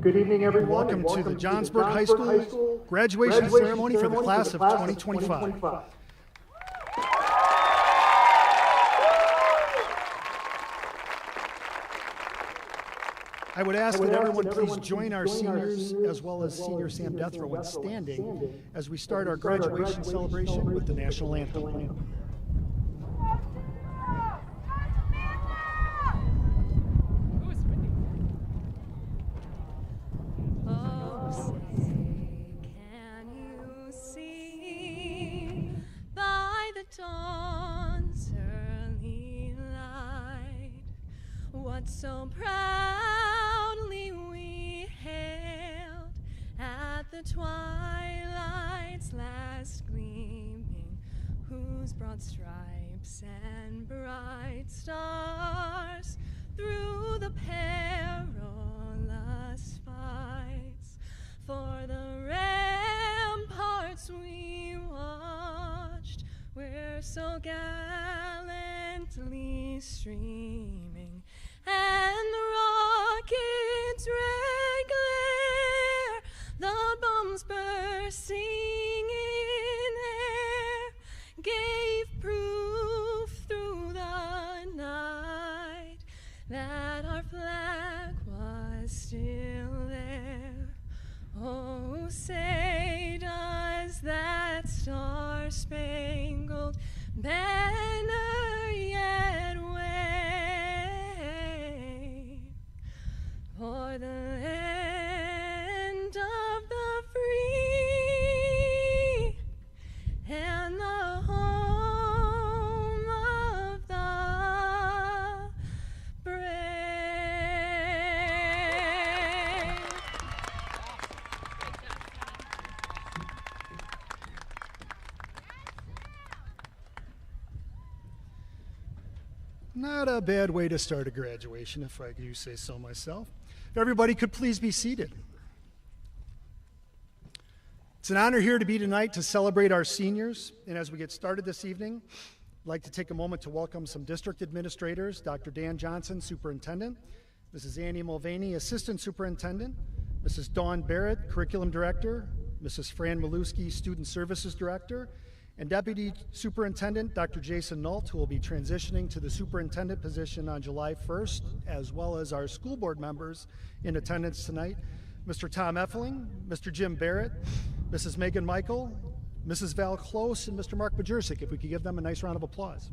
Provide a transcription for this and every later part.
Good evening, everyone. Welcome to the Johnsburg High School graduation ceremony for the class of 2025. I would ask that everyone please join our seniors as well as Senior Sam Deathrow in standing as we start our graduation celebration with the national anthem. Dawn's early light, what so proudly we hailed at the twilight's last gleaming, whose broad stripes and bright stars through the perilous fights for the ramparts we watched, we're so gallantly streaming, and the rocket's red glare, the bombs bursting in air, gave proof through the night that our flag was still there. Oh, say does that star-spangled banner yet wave for the land of the free and the home of the brave? Not a bad way to start a graduation, if I do say so myself. If everybody could please be seated. It's an honor here to be tonight to celebrate our seniors. And as we get started this evening, I'd like to take a moment to welcome some district administrators, Dr. Dan Johnson, Superintendent, Mrs. Annie Mulvaney, Assistant Superintendent, Mrs. Dawn Barrett, Curriculum Director, Mrs. Fran Maluski, Student Services Director, and Deputy Superintendent Dr. Jason Nault, who will be transitioning to the superintendent position on July 1st, as well as our school board members in attendance tonight, Mr. Tom Effeling, Mr. Jim Barrett, Mrs. Megan Michael, Mrs. Val Close, and Mr. Mark Bajurczyk, if we could give them a nice round of applause.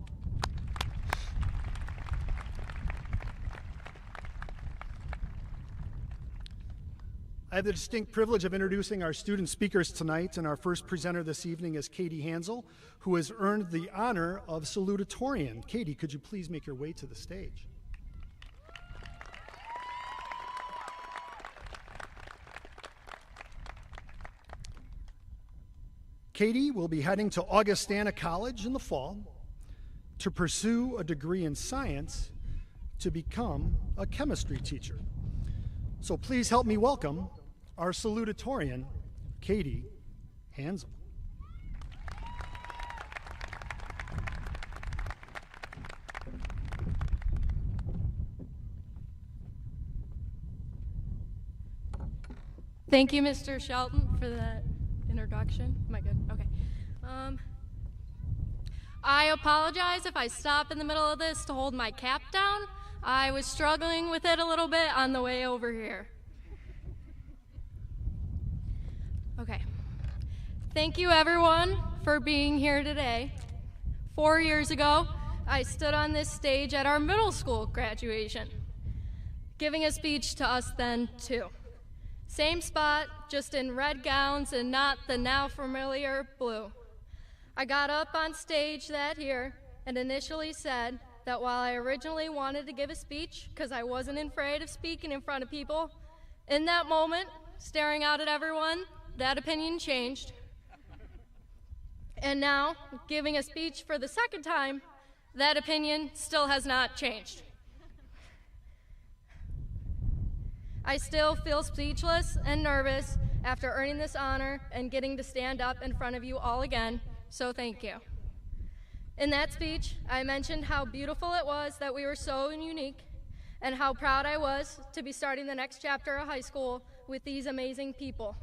I have the distinct privilege of introducing our student speakers tonight, and our first presenter this evening is Katie Hansel, who has earned the honor of Salutatorian. Katie, could you please make your way to the stage? Katie will be heading to Augustana College in the fall to pursue a degree in science to become a chemistry teacher. So please help me welcome our salutatorian, Katie Hansel. Thank you, Mr. Shelton, for that introduction. Am I good? Okay. I apologize if I stop in the middle of this to hold my cap down. I was struggling with it a little bit on the way over here. Okay. Thank you, everyone, for being here today. 4 years ago, I stood on this stage at our middle school graduation, giving a speech to us then, too. Same spot, just in red gowns and not the now familiar blue. I got up on stage that year and initially said that while I originally wanted to give a speech because I wasn't afraid of speaking in front of people, in that moment, staring out at everyone, that opinion changed. And now, giving a speech for the second time, that opinion still has not changed. I still feel speechless and nervous after earning this honor and getting to stand up in front of you all again, so thank you. In that speech, I mentioned how beautiful it was that we were so unique and how proud I was to be starting the next chapter of high school with these amazing people.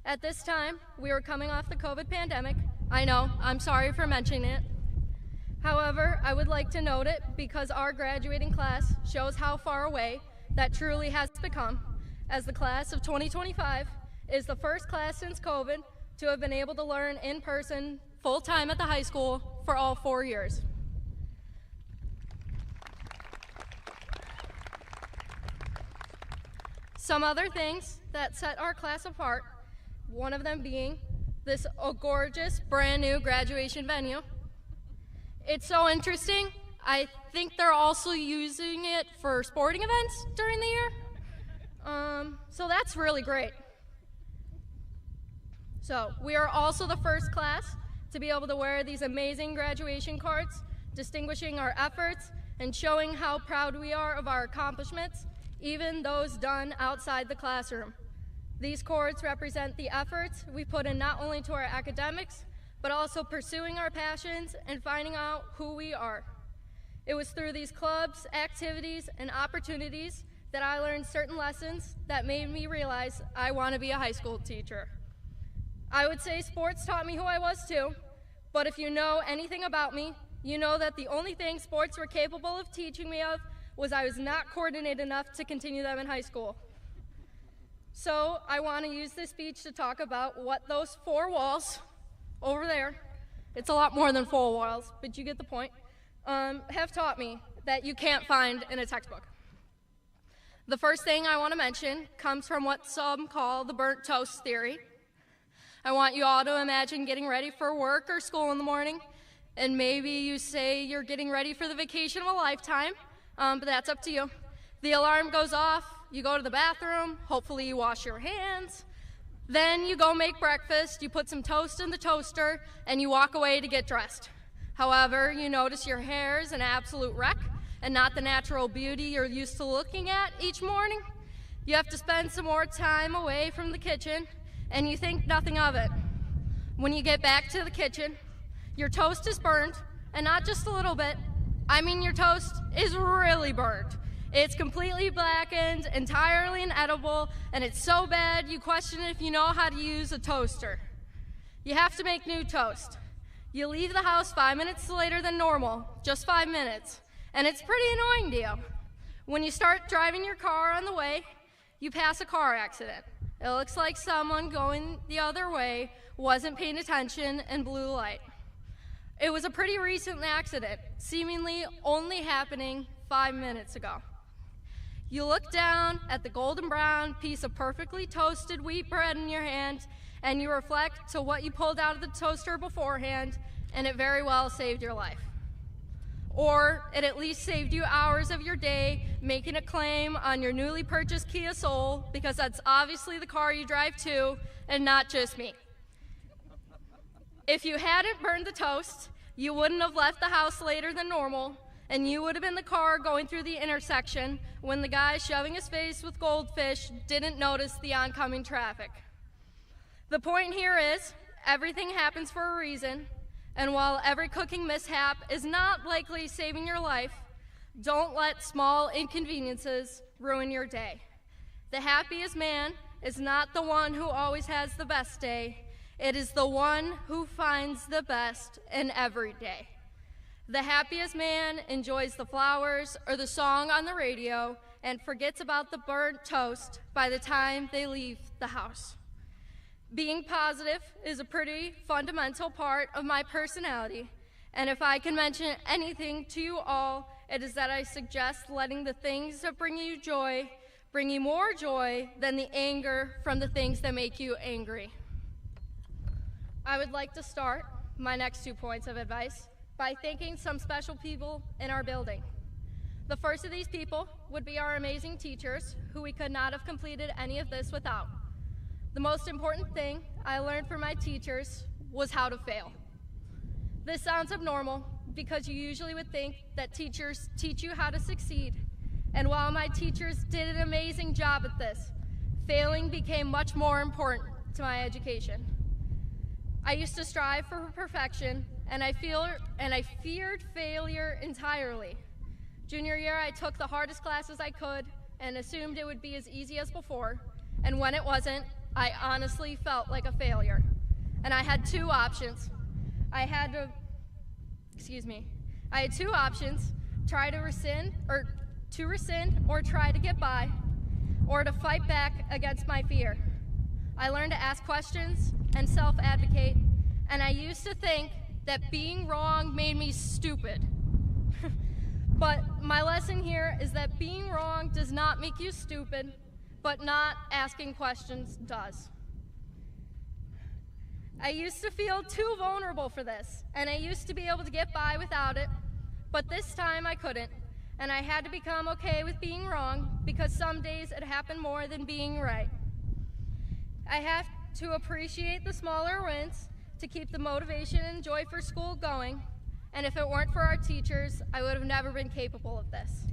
At this time, we were coming off the COVID pandemic. I know, I'm sorry for mentioning it. However, I would like to note it because our graduating class shows how far away that truly has become, as the class of 2025 is the first class since COVID to have been able to learn in person full-time at the high school for all 4 years. Some other things that set our class apart, one of them being this gorgeous brand new graduation venue. It's so interesting. I think they're also using it for sporting events during the year. So that's really great. So we are also the first class to be able to wear these amazing graduation cards, distinguishing our efforts and showing how proud we are of our accomplishments, even those done outside the classroom. These cords represent the efforts we put in not only to our academics, but also pursuing our passions and finding out who we are. It was through these clubs, activities, and opportunities that I learned certain lessons that made me realize I want to be a high school teacher. I would say sports taught me who I was too, but if you know anything about me, you know that the only thing sports were capable of teaching me of was I was not coordinated enough to continue them in high school. So I want to use this speech to talk about what those 4 walls over there, it's a lot more than 4 walls, but you get the point, have taught me that you can't find in a textbook. The first thing I want to mention comes from what some call the burnt toast theory. I want you all to imagine getting ready for work or school in the morning, and maybe you say you're getting ready for the vacation of a lifetime, but that's up to you. The alarm goes off, you go to the bathroom, hopefully you wash your hands, then you go make breakfast, you put some toast in the toaster, and you walk away to get dressed. However, you notice your hair is an absolute wreck and not the natural beauty you're used to looking at each morning. You have to spend some more time away from the kitchen, and you think nothing of it. When you get back to the kitchen, your toast is burned, and not just a little bit. I mean, your toast is really burnt. It's completely blackened, entirely inedible, and it's so bad you question if you know how to use a toaster. You have to make new toast. You leave the house 5 minutes later than normal, just 5 minutes, and it's pretty annoying to you. When you start driving your car on the way, you pass a car accident. It looks like someone going the other way wasn't paying attention and blew the light. It was a pretty recent accident, seemingly only happening 5 minutes ago. You look down at the golden brown piece of perfectly toasted wheat bread in your hand, and you reflect to what you pulled out of the toaster beforehand, and it very well saved your life. Or it at least saved you hours of your day making a claim on your newly purchased Kia Soul, because that's obviously the car you drive too, and not just me. If you hadn't burned the toast, you wouldn't have left the house later than normal, and you would have been in the car going through the intersection when the guy shoving his face with goldfish didn't notice the oncoming traffic. The point here is, everything happens for a reason, and while every cooking mishap is not likely saving your life, don't let small inconveniences ruin your day. The happiest man is not the one who always has the best day. It is the one who finds the best in every day. The happiest man enjoys the flowers or the song on the radio and forgets about the burnt toast by the time they leave the house. Being positive is a pretty fundamental part of my personality, and if I can mention anything to you all, it is that I suggest letting the things that bring you joy bring you more joy than the anger from the things that make you angry. I would like to start my next 2 points of advice by thanking some special people in our building. The first of these people would be our amazing teachers, who we could not have completed any of this without. The most important thing I learned from my teachers was how to fail. This sounds abnormal because you usually would think that teachers teach you how to succeed. And while my teachers did an amazing job at this, failing became much more important to my education. I used to strive for perfection, and I feared failure entirely. Junior year, I took the hardest classes I could and assumed it would be as easy as before. And when it wasn't, I honestly felt like a failure. And I had two options. I had two options, try to rescind or try to get by, or to fight back against my fear. I learned to ask questions and self-advocate, and I used to think that being wrong made me stupid. But my lesson here is that being wrong does not make you stupid, but not asking questions does. I used to feel too vulnerable for this, and I used to be able to get by without it, but this time I couldn't, and I had to become okay with being wrong because some days it happened more than being right. I have to appreciate the smaller wins to keep the motivation and joy for school going, and if it weren't for our teachers, I would have never been capable of this.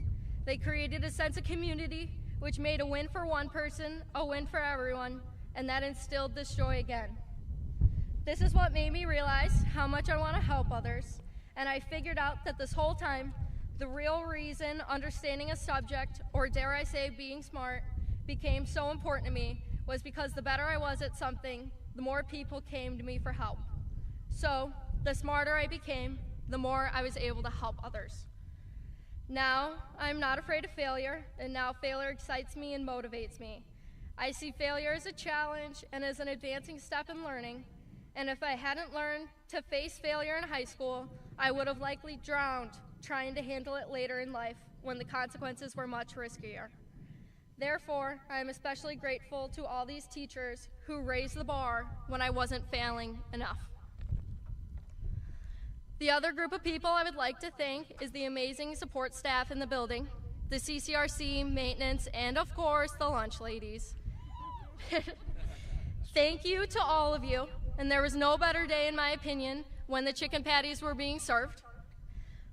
They created a sense of community, which made a win for one person a win for everyone, and that instilled this joy again. This is what made me realize how much I want to help others, and I figured out that this whole time, the real reason understanding a subject, or dare I say being smart, became so important to me was because the better I was at something, the more people came to me for help. So, the smarter I became, the more I was able to help others. Now, I'm not afraid of failure, and now failure excites me and motivates me. I see failure as a challenge and as an advancing step in learning, and if I hadn't learned to face failure in high school, I would have likely drowned trying to handle it later in life when the consequences were much riskier. Therefore, I am especially grateful to all these teachers who raised the bar when I wasn't failing enough. The other group of people I would like to thank is the amazing support staff in the building, the CCRC, maintenance, and of course, the lunch ladies. Thank you to all of you, and there was no better day in my opinion when the chicken patties were being served.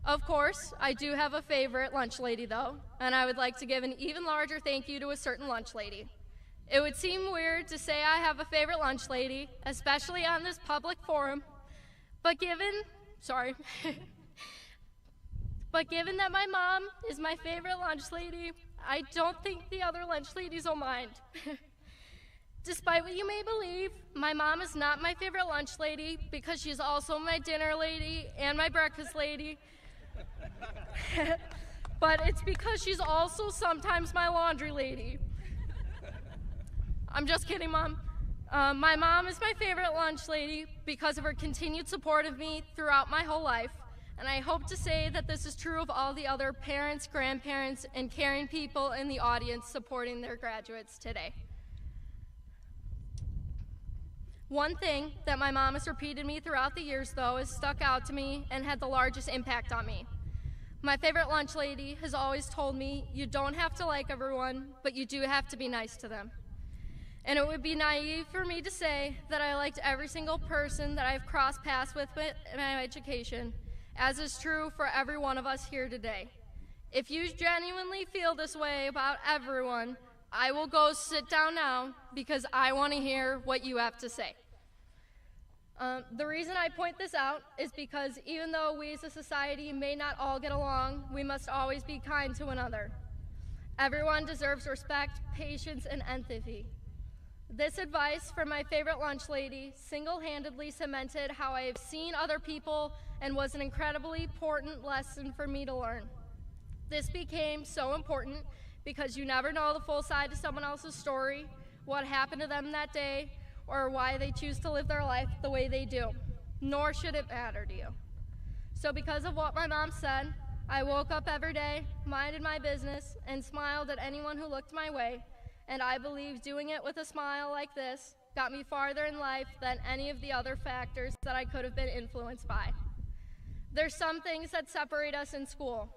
Of course, I do have a favorite lunch lady though, and I would like to give an even larger thank you to a certain lunch lady. It would seem weird to say I have a favorite lunch lady, especially on this public forum, but given that my mom is my favorite lunch lady, I don't think the other lunch ladies will mind. Despite what you may believe, my mom is not my favorite lunch lady because she's also my dinner lady and my breakfast lady. But it's because she's also sometimes my laundry lady. I'm just kidding, Mom. My mom is my favorite lunch lady because of her continued support of me throughout my whole life, and I hope to say that this is true of all the other parents, grandparents, and caring people in the audience supporting their graduates today. One thing that my mom has repeated me throughout the years, though, has stuck out to me and had the largest impact on me. My favorite lunch lady has always told me, you don't have to like everyone, but you do have to be nice to them. And it would be naive for me to say that I liked every single person that I've crossed paths with in my education, as is true for every one of us here today. If you genuinely feel this way about everyone, I will go sit down now because I want to hear what you have to say. The reason I point this out is because even though we as a society may not all get along, we must always be kind to one another. Everyone deserves respect, patience, and empathy. This advice from my favorite lunch lady single-handedly cemented how I have seen other people and was an incredibly important lesson for me to learn. This became so important because you never know the full side of someone else's story, what happened to them that day, or why they choose to live their life the way they do, nor should it matter to you. So because of what my mom said, I woke up every day, minded my business, and smiled at anyone who looked my way, and I believe doing it with a smile like this got me farther in life than any of the other factors that I could have been influenced by. There's some things that separate us in school.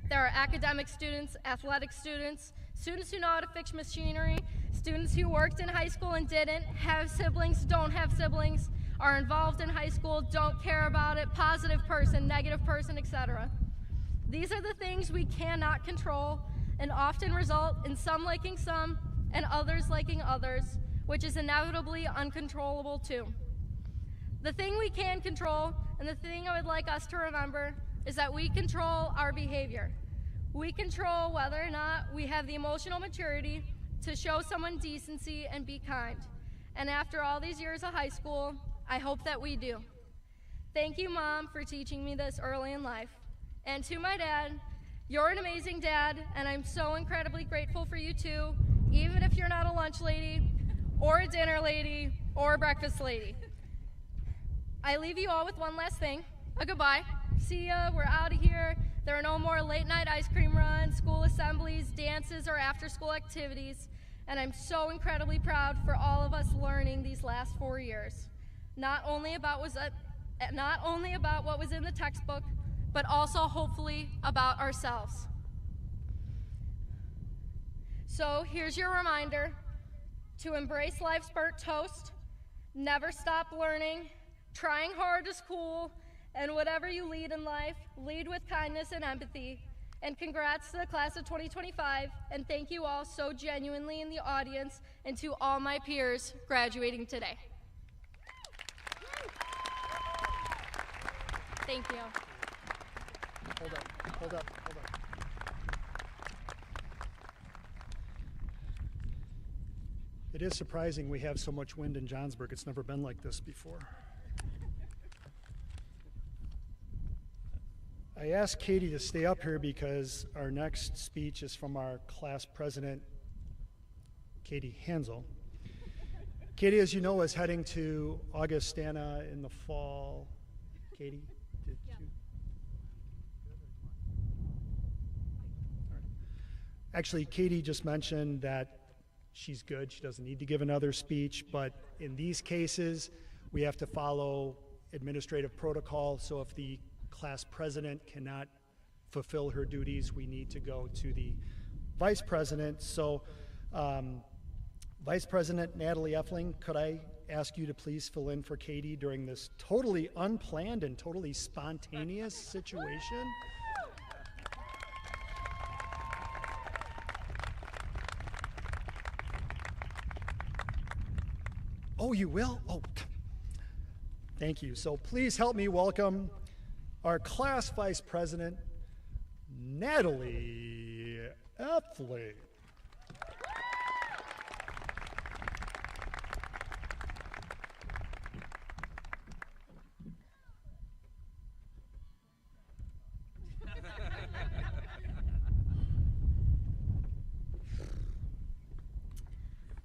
There are academic students, athletic students, students who know how to fix machinery, students who worked in high school and didn't, have siblings, don't have siblings, are involved in high school, don't care about it, positive person, negative person, etc. These are the things we cannot control and often result in some liking some and others liking others, which is inevitably uncontrollable too. The thing we can control, and the thing I would like us to remember, is that we control our behavior. We control whether or not we have the emotional maturity to show someone decency and be kind. And after all these years of high school, I hope that we do. Thank you, Mom, for teaching me this early in life. And to my dad, you're an amazing dad, and I'm so incredibly grateful for you too, even if you're not a lunch lady, or a dinner lady, or a breakfast lady. I leave you all with one last thing, a goodbye. See ya, we're out of here. There are no more late night ice cream runs, school assemblies, dances, or after school activities. And I'm so incredibly proud for all of us learning these last 4 years. Not only about what was in the textbook, but also hopefully about ourselves. So here's your reminder to embrace life's burnt toast, never stop learning, trying hard is cool, and whatever you lead in life, lead with kindness and empathy. And congrats to the class of 2025, and thank you all so genuinely in the audience and to all my peers graduating today. Thank you. Hold up. It is surprising we have so much wind in Johnsburg. It's never been like this before. I asked Katie to stay up here because our next speech is from our class president, Katie Hansel. Katie, as you know, is heading to Augustana in the fall. Katie, did you? All right. Actually, Katie just mentioned that she's good. She doesn't need to give another speech, but in these cases, we have to follow administrative protocol. So if the class president cannot fulfill her duties, we need to go to the vice president. So Vice President Natalie Effling, could I ask you to please fill in for Katie during this totally unplanned and totally spontaneous situation? Oh, you will? Oh, thank you. So please help me welcome our class vice president, Natalie Effling.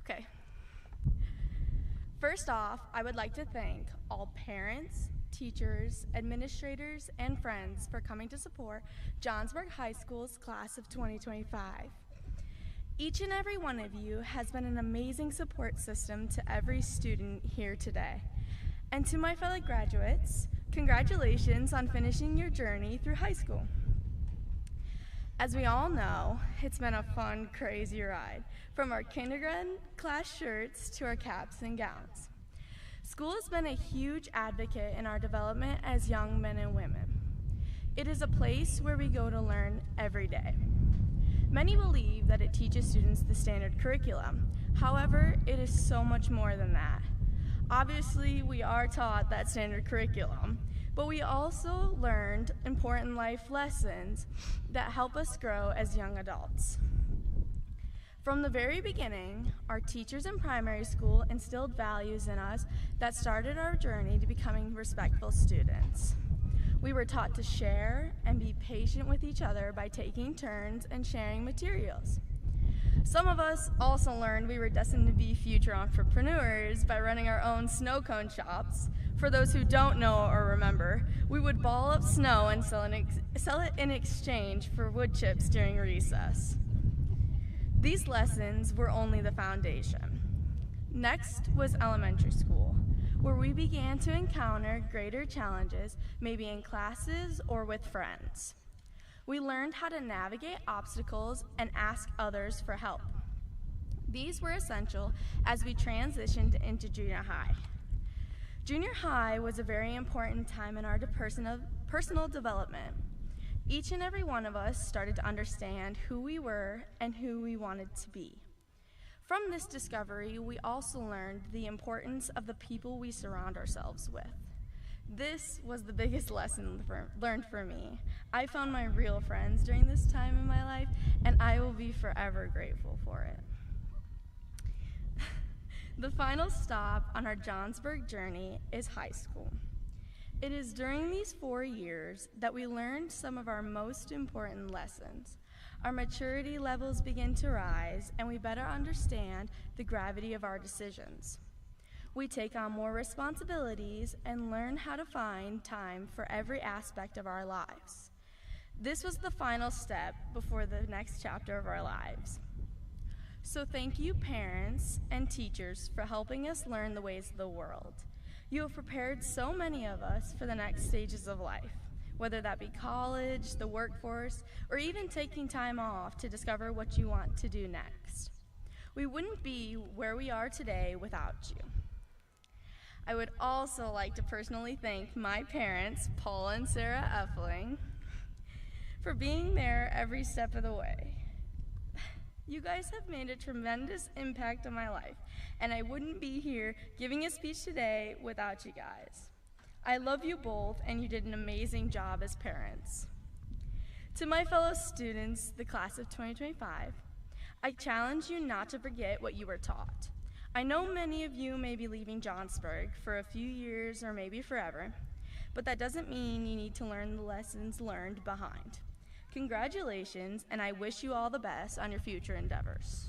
Okay. First off, I would like to thank all parents, teachers, administrators, and friends for coming to support Johnsburg High School's class of 2025. Each and every one of you has been an amazing support system to every student here today. And to my fellow graduates, congratulations on finishing your journey through high school. As we all know, it's been a fun, crazy ride, from our kindergarten class shirts to our caps and gowns. School has been a huge advocate in our development as young men and women. It is a place where we go to learn every day. Many believe that it teaches students the standard curriculum. However, it is so much more than that. Obviously, we are taught that standard curriculum, but we also learned important life lessons that help us grow as young adults. From the very beginning, our teachers in primary school instilled values in us that started our journey to becoming respectful students. We were taught to share and be patient with each other by taking turns and sharing materials. Some of us also learned we were destined to be future entrepreneurs by running our own snow cone shops. For those who don't know or remember, we would ball up snow and sell it in exchange for wood chips during recess. These lessons were only the foundation. Next was elementary school, where we began to encounter greater challenges, maybe in classes or with friends. We learned how to navigate obstacles and ask others for help. These were essential as we transitioned into junior high. Junior high was a very important time in our personal development. Each and every one of us started to understand who we were and who we wanted to be. From this discovery, we also learned the importance of the people we surround ourselves with. This was the biggest lesson learned for me. I found my real friends during this time in my life, and I will be forever grateful for it. The final stop on our Johnsburg journey is high school. It is during these 4 years that we learned some of our most important lessons. Our maturity levels begin to rise, and we better understand the gravity of our decisions. We take on more responsibilities and learn how to find time for every aspect of our lives. This was the final step before the next chapter of our lives. So thank you, parents and teachers, for helping us learn the ways of the world. You have prepared so many of us for the next stages of life, whether that be college, the workforce, or even taking time off to discover what you want to do next. We wouldn't be where we are today without you. I would also like to personally thank my parents, Paul and Sarah Effling, for being there every step of the way. You guys have made a tremendous impact on my life, and I wouldn't be here giving a speech today without you guys. I love you both, and you did an amazing job as parents. To my fellow students, the class of 2025, I challenge you not to forget what you were taught. I know many of you may be leaving Johnsburg for a few years or maybe forever, but that doesn't mean you need to learn the lessons learned behind. Congratulations, and I wish you all the best on your future endeavors.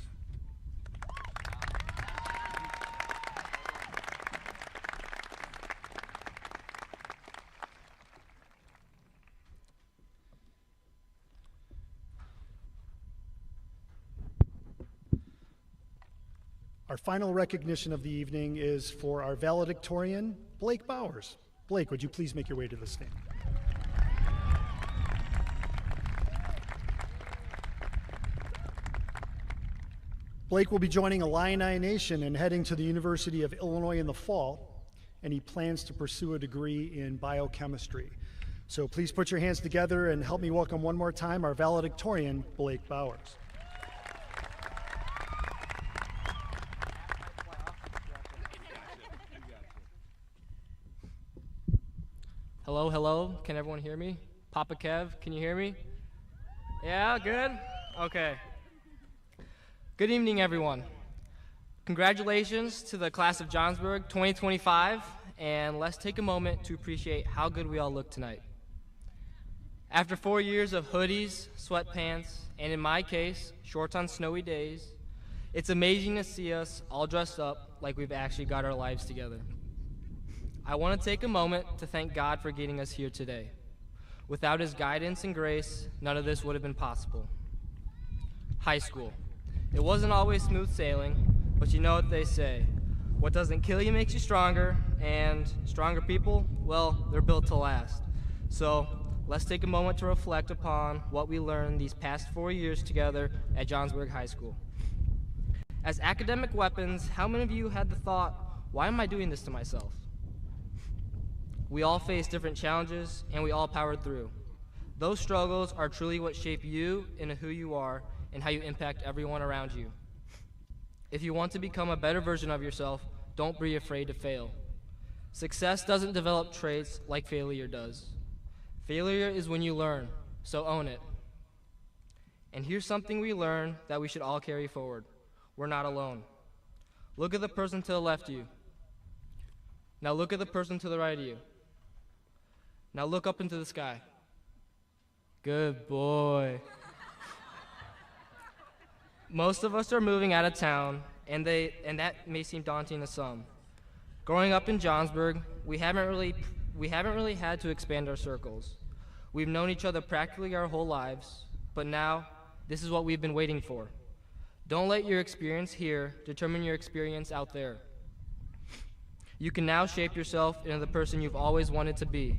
Our final recognition of the evening is for our valedictorian, Blake Bowers. Blake, would you please make your way to the stand? Blake will be joining Illini Nation and heading to the University of Illinois in the fall, and he plans to pursue a degree in biochemistry. So please put your hands together and help me welcome one more time our valedictorian, Blake Bowers. Hello, hello. Can everyone hear me? Papa Kev, can you hear me? Yeah, good? Okay. Good evening, everyone. Congratulations to the class of Johnsburg 2025, and let's take a moment to appreciate how good we all look tonight. After 4 years of hoodies, sweatpants, and in my case, shorts on snowy days, it's amazing to see us all dressed up like we've actually got our lives together. I want to take a moment to thank God for getting us here today. Without His guidance and grace, none of this would have been possible. High school. It wasn't always smooth sailing, but you know what they say. What doesn't kill you makes you stronger, and stronger people, well, they're built to last. So let's take a moment to reflect upon what we learned these past 4 years together at Johnsburg High School. As academic weapons, how many of you had the thought, why am I doing this to myself? We all face different challenges, and we all powered through. Those struggles are truly what shape you into who you are and how you impact everyone around you. If you want to become a better version of yourself, don't be afraid to fail. Success doesn't develop traits like failure does. Failure is when you learn, so own it. And here's something we learned that we should all carry forward. We're not alone. Look at the person to the left of you. Now look at the person to the right of you. Now look up into the sky. Good boy. Most of us are moving out of town, and that may seem daunting to some. Growing up in Johnsburg, we haven't really had to expand our circles. We've known each other practically our whole lives, but now this is what we've been waiting for. Don't let your experience here determine your experience out there. You can now shape yourself into the person you've always wanted to be.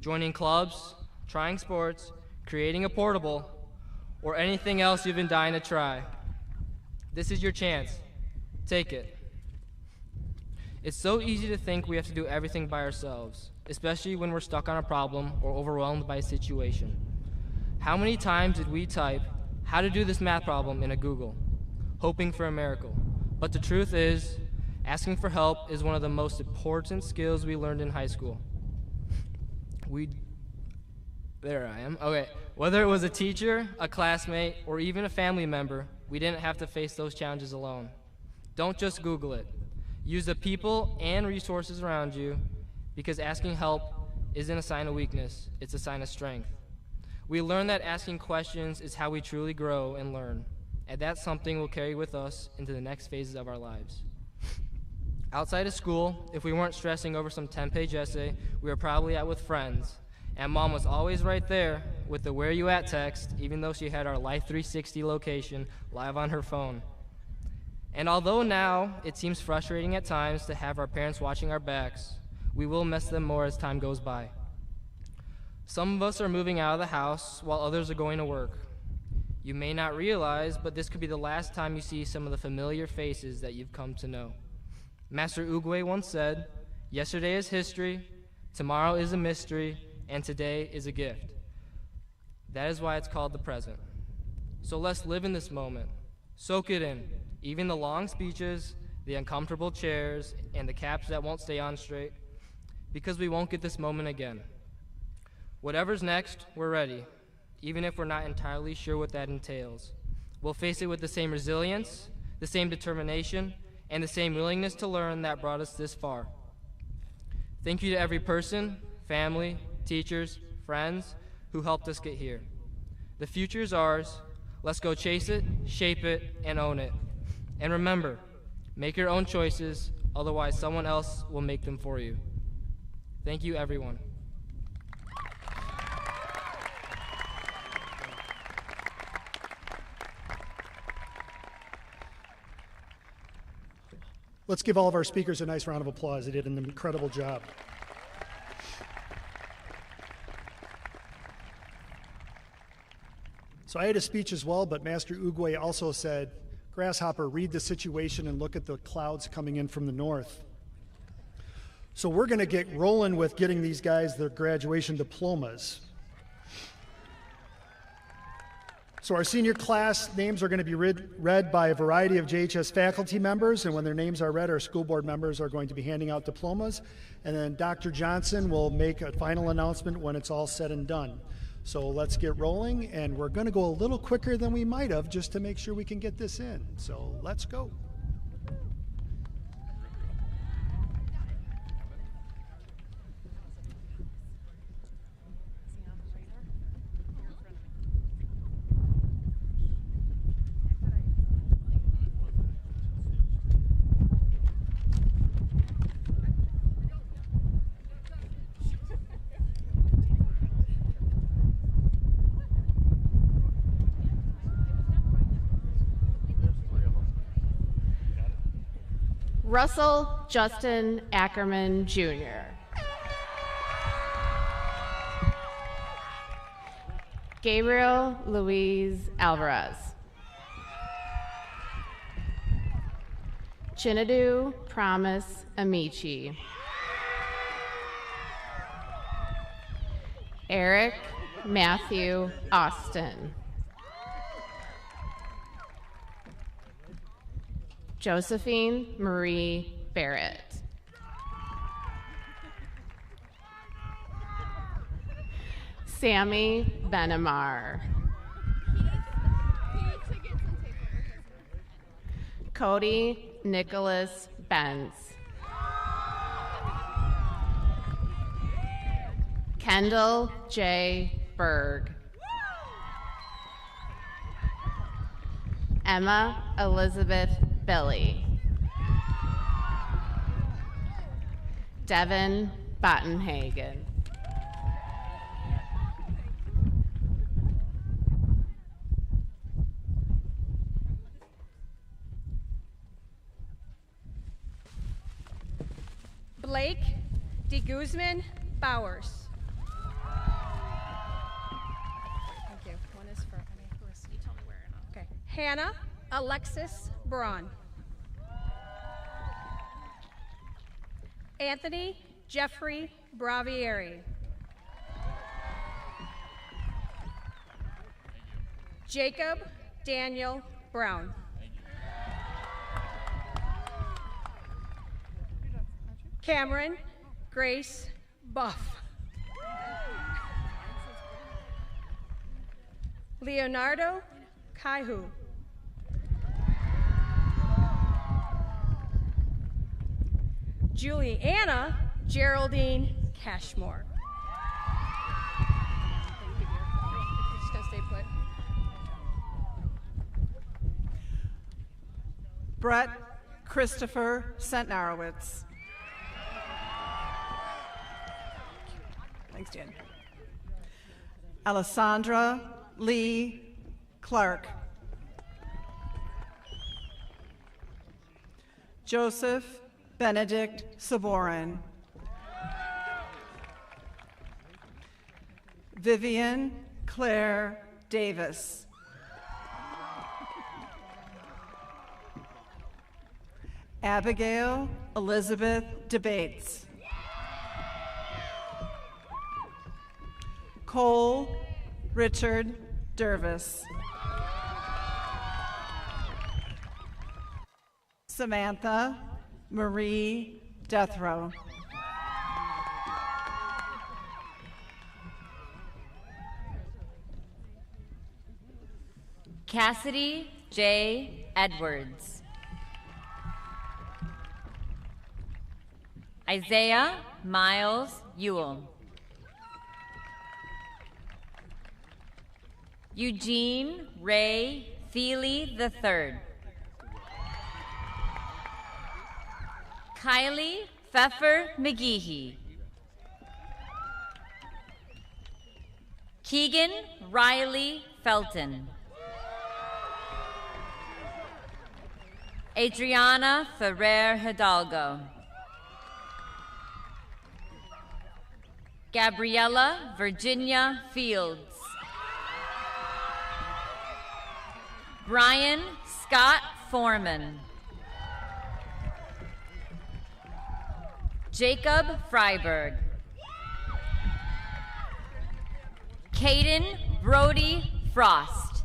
Joining clubs, trying sports, creating a portable, or anything else you've been dying to try. This is your chance. Take it. It's so easy to think we have to do everything by ourselves, especially when we're stuck on a problem or overwhelmed by a situation. How many times did we type, how to do this math problem in a Google, hoping for a miracle? But the truth is, asking for help is one of the most important skills we learned in high school. There I am. Okay. Whether it was a teacher, a classmate, or even a family member, we didn't have to face those challenges alone. Don't just Google it. Use the people and resources around you, because asking help isn't a sign of weakness, it's a sign of strength. We learn that asking questions is how we truly grow and learn, and that's something we'll carry with us into the next phases of our lives. Outside of school, if we weren't stressing over some 10-page essay, we were probably out with friends, and Mom was always right there with the "where you at" text, even though she had our Life 360 location live on her phone. And although now it seems frustrating at times to have our parents watching our backs, we will miss them more as time goes by. Some of us are moving out of the house while others are going to work. You may not realize, but this could be the last time you see some of the familiar faces that you've come to know. Master Ugwe once said, "Yesterday is history, tomorrow is a mystery, and today is a gift." That is why it's called the present. So let's live in this moment. Soak it in, even the long speeches, the uncomfortable chairs, and the caps that won't stay on straight, because we won't get this moment again. Whatever's next, we're ready, even if we're not entirely sure what that entails. We'll face it with the same resilience, the same determination, and the same willingness to learn that brought us this far. Thank you to every person, family, teachers, friends who helped us get here. The future is ours. Let's go chase it, shape it, and own it. And remember, make your own choices, otherwise someone else will make them for you. Thank you, everyone. Let's give all of our speakers a nice round of applause. They did an incredible job. So I had a speech as well, but Master Ugwe also said, "Grasshopper, read the situation and look at the clouds coming in from the north." So we're going to get rolling with getting these guys their graduation diplomas. So our senior class names are going to be read by a variety of JHS faculty members, and when their names are read, our school board members are going to be handing out diplomas, and then Dr. Johnson will make a final announcement when it's all said and done. So let's get rolling, and we're going to go a little quicker than we might have just to make sure we can get this in. So let's go. Russell Justin Ackerman, Jr. Gabriel Luis Alvarez. Chinadu Promise Amici. Eric Matthew Austin. Josephine Marie Barrett. Sammy Benamar. Cody Nicholas Benz. Kendall J. Berg. Emma Elizabeth Billy. Devin Bottenhagen. Blake De Guzman Bowers. Thank you. One is for, you tell me where. Okay. Hannah Alexis Braun. Anthony Jeffrey Bravieri. Jacob Daniel Brown. Cameron Grace Buff. Leonardo Kaihu. Juliana Geraldine Cashmore. Just gonna stay put. Brett Christopher Sentnarowitz. Thanks, Dan. Alessandra Lee Clark. Joseph Benedict Saborin. Vivian Claire Davis. Abigail Elizabeth Debates. Cole Richard Dervis. Samantha Marie Deathrow. Cassidy J. Edwards. Isaiah Miles Ewell. Eugene Ray Feely III. Kylie Pfeffer McGeehee. Keegan Riley Felton. Adriana Ferrer Hidalgo. Gabriella Virginia Fields. Brian Scott Foreman. Jacob Freiberg. Caden Brody Frost.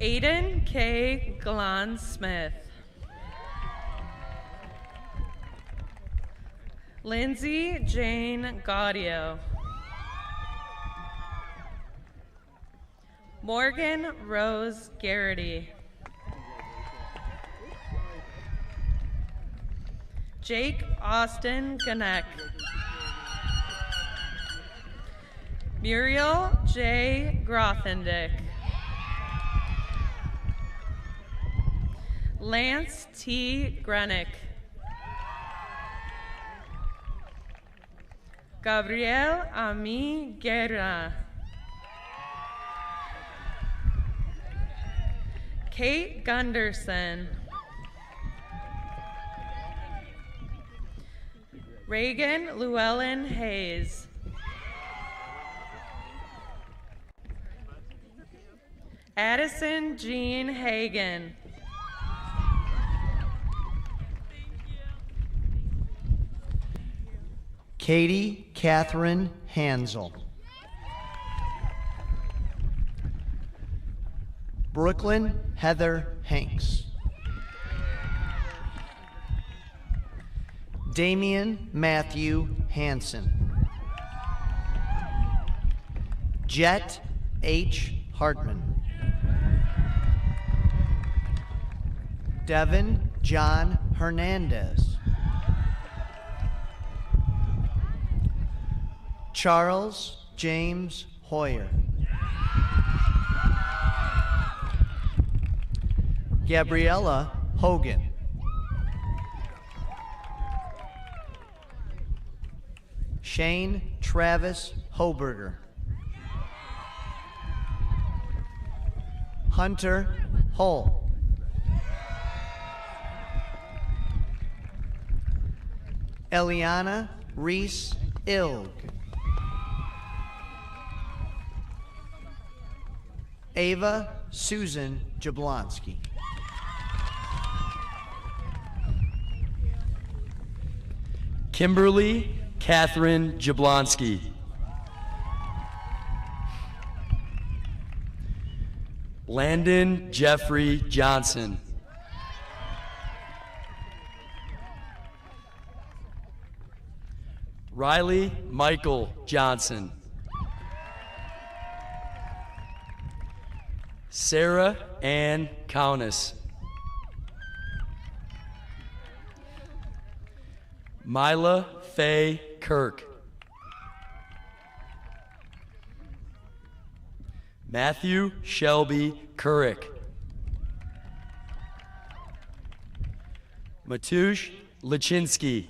Aiden K. Galan Smith. Lindsay Jane Gaudio. Morgan Rose Garrity. Jake Austin Ganek. Muriel J. Grothendick. Lance T. Grenick. Gabriel Ami Guerra. Kate Gunderson. Reagan Llewellyn Hayes. Addison Jean Hagan. Katie Catherine Hansel. Brooklyn Heather Hanks. Damian Matthew Hansen. Jet H. Hartman. Devin John Hernandez. Charles James Hoyer. Gabriella Hogan. Shane Travis Hoberger. Hunter Hull. Eliana Reese Ilg. Ava Susan Jablonski. Kimberly Catherine Jablonski. Landon Jeffrey Johnson. Riley Michael Johnson. Sarah Ann Kaunis. Mila Faye Kirk. Matthew Shelby Couric. Matush Lachinsky.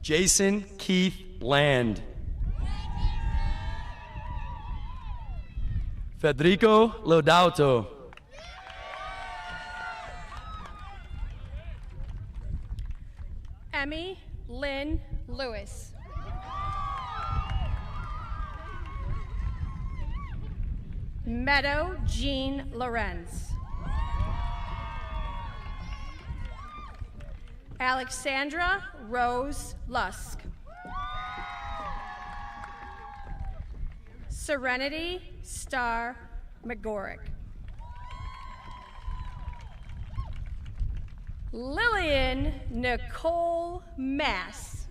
Jason Keith Land. Federico Lodato. Emmy Lynn Lewis. Meadow Jean Lorenz. Alexandra Rose Lusk. Serenity Star McGorick. Lillian Nicole Mass.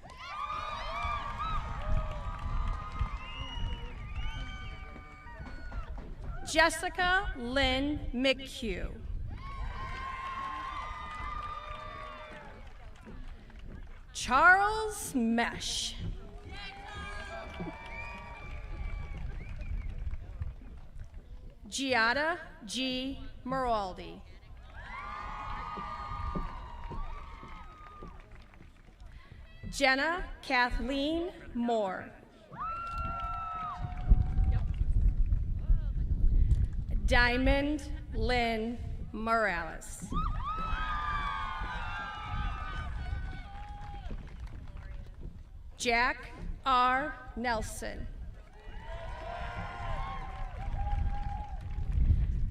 Jessica Lynn McHugh. Charles Mesh. Giada G. Meraldi. Jenna Kathleen Moore. Diamond Lynn Morales. Jack R. Nelson.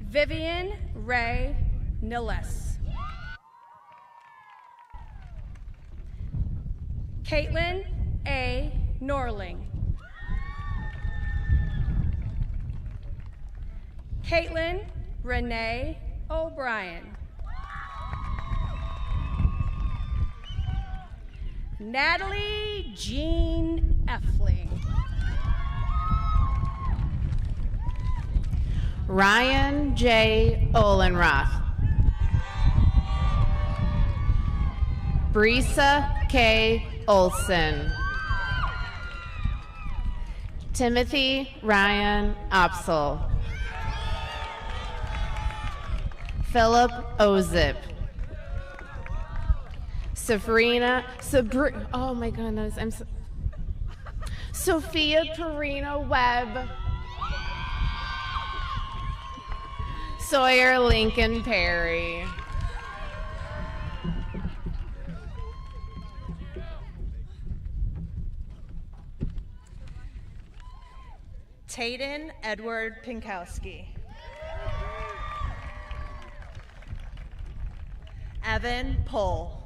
Vivian Ray Niles. Caitlin A. Norling. Caitlin Renee O'Brien. Natalie Jean Effling. Ryan J. Olenroth. Brisa K. Olson. Timothy Ryan Opsel. Philip Ozip. Oh my goodness, Sophia Perino Webb. Sawyer Lincoln Perry. Tayden Edward Pinkowski. Evan Pohl.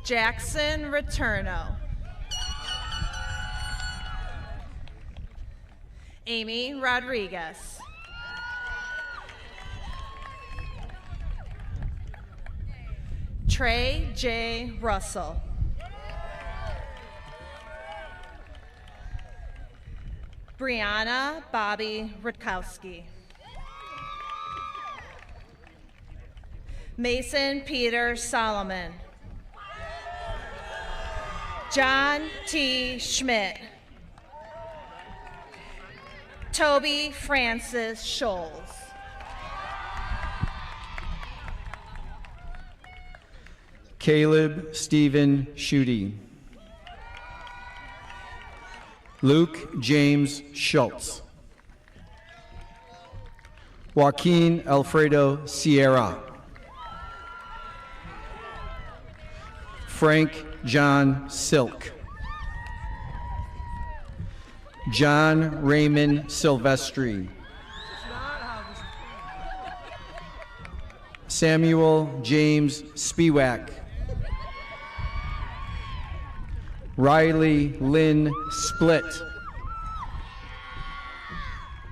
Jackson Returno. Amy Rodriguez. Trey J. Russell. Brianna Bobby Rutkowski. Mason Peter Solomon. John T. Schmidt. Toby Francis Scholes. Caleb Stephen Schutte. Luke James Schultz. Joaquin Alfredo Sierra. Frank John Silk. John Raymond Silvestri. Samuel James Spiewak. Riley Lynn Split.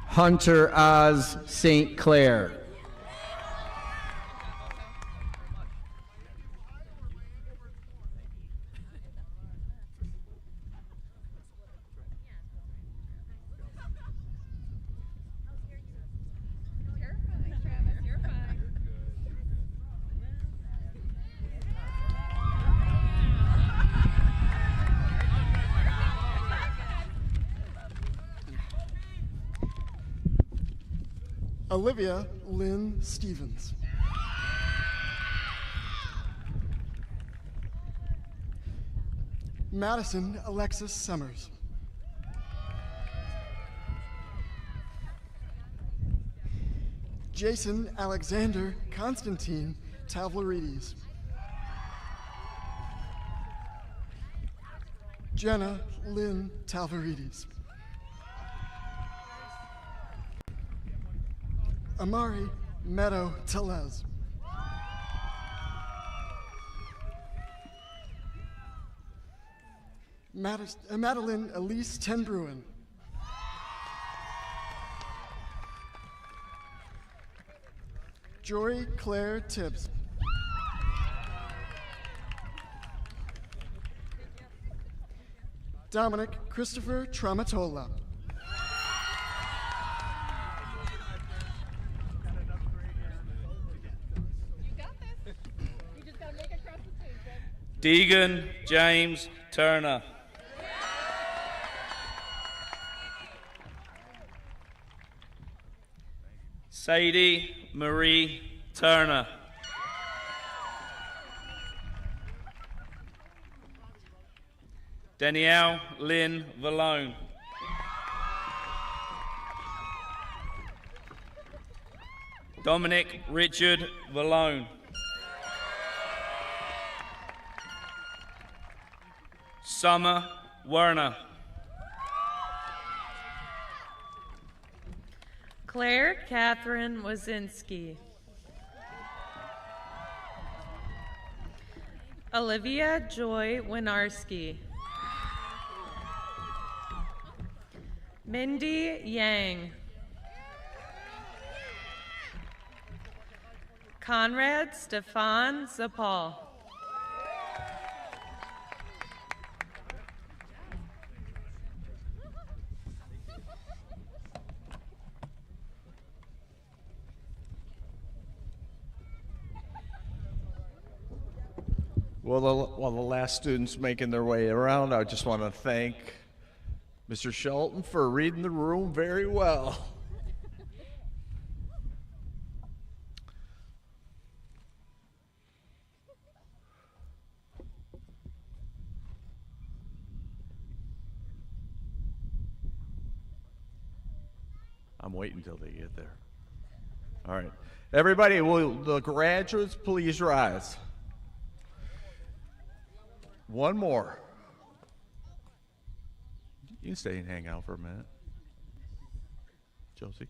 Hunter Oz St. Clair. Olivia Lynn Stevens. Madison Alexis Summers. Jason Alexander Constantine Tavlarides. Jenna Lynn Tavlarides. Amari Meadow Telez. Madeline Elise Tenbruin. Jory Claire Tibbs. Dominic Christopher Tramatola. Deegan James Turner. Sadie Marie Turner. Danielle Lynn Valone. Dominic Richard Valone. Summer Werner. Claire Catherine Wazinski. Olivia Joy Winarski. Mindy Yang. Conrad Stefan Zapal. Well, while the last student's making their way around, I just want to thank Mr. Shelton for reading the room very well. I'm waiting till they get there. All right. Everybody, will the graduates please rise? One more. You can stay and hang out for a minute. Josie.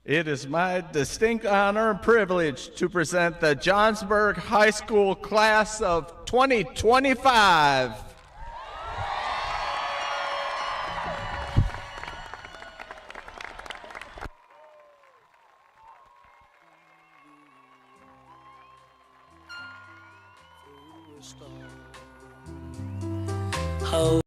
It is my distinct honor and privilege to present the Johnsburg High School class of 2025. Oh.